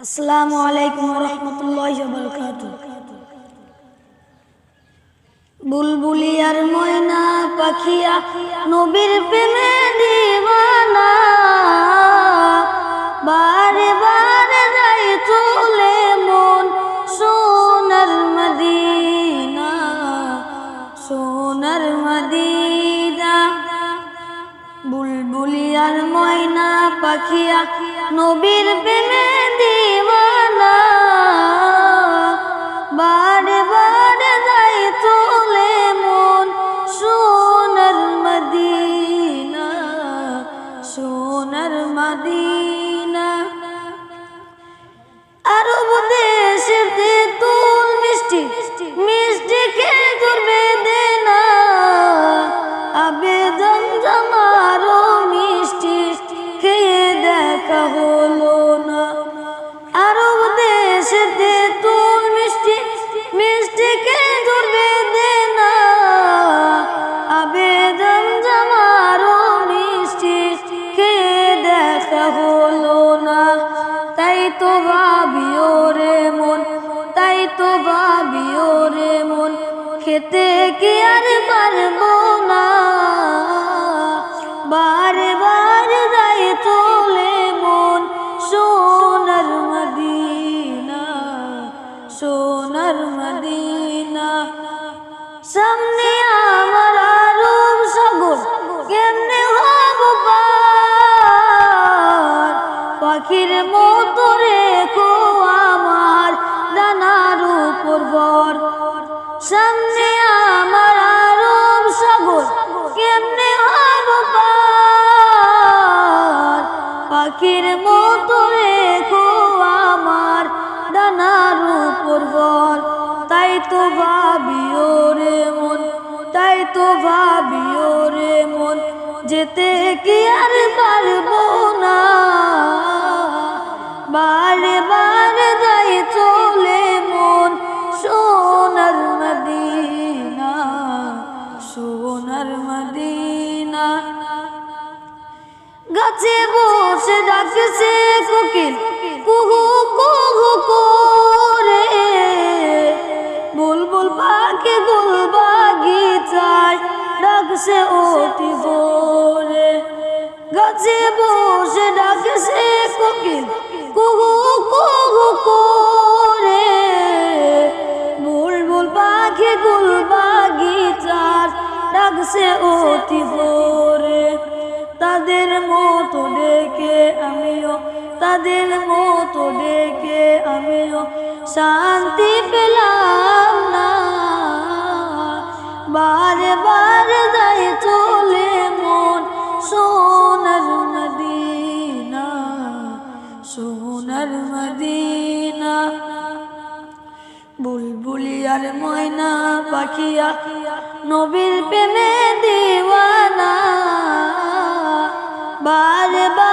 আসসালামু আলাইকুম ওয়া রাহমাতুল্লাহি ওয়া বারাকাতুহু। বুলবুলি আর ময়না পাখিয়া নবীর প্রেমে দিওয়ানা, বারে বারে যাই চলে মন সোনার মদিনা, সোনার মদিনা। বুলবুলি আর ময়না পাখিয়া নবীর প্রেমে দিওয়ানা, বারে বারে যাই চলে মন সোনার মদিনা, সোনার মদিনা। আরব দেশের তেঁতুল মিষ্টি মিষ্টি খেজুর বেদেনা, আবে জমজম আরো মিষ্টি খেয়ে দেখা হলো না। আরব দেশের তেঁতুল মিষ্টি মিষ্টি খেজুর বেদেনা, আবে জমজম আরো মিষ্টি খেয়ে দেখা হলো না। তাই তো ভাবি ওরে মন, তাই তো ভাবি ওরে মন, খেতে কি আর পারবো না। বারে বারে যাই চলে মন সোনার মদিনা, সোনার মদিনা। সামনে আমার আরব সাগর কেমনে হব পার, পাখির মতো রেখো আমার ডানার উপর ভর। সামনে আমার আরব সাগর কেমনে হব পার, পাখির মতো রেখো আমার ডানার উপর ভর। তাই তো ভাবি ওরে মন, তাই তো ভাবি ওরে মন, যেতে কি আর পারবো না। বারে বারে যাই চলে মন সোনার মদিনা, সোনার মদিনা। গাছে বসে ডাকছে কোকিল কুহু কুহু করে, বুলবুল পাখি গুল বাগিচায় ডাকছে অতি ভোরে। গাছে বসে ডাকছে কোকিল কুহু কুহু করে, বুলবুল পাখি গুল বাগিচার ডাকছে অতি ভোরে। তাদের মতো ডেকে আমিও, তাদের মতো ডেকে আমিও শান্তি পেলাম না। বারে বারে যাই চলে মন সোনার মদিনা, সোনার মদিনা। বুলবুলি আর ময়না পাখিয়া নবীর প্রেমে দিওয়ানা, বারে বারে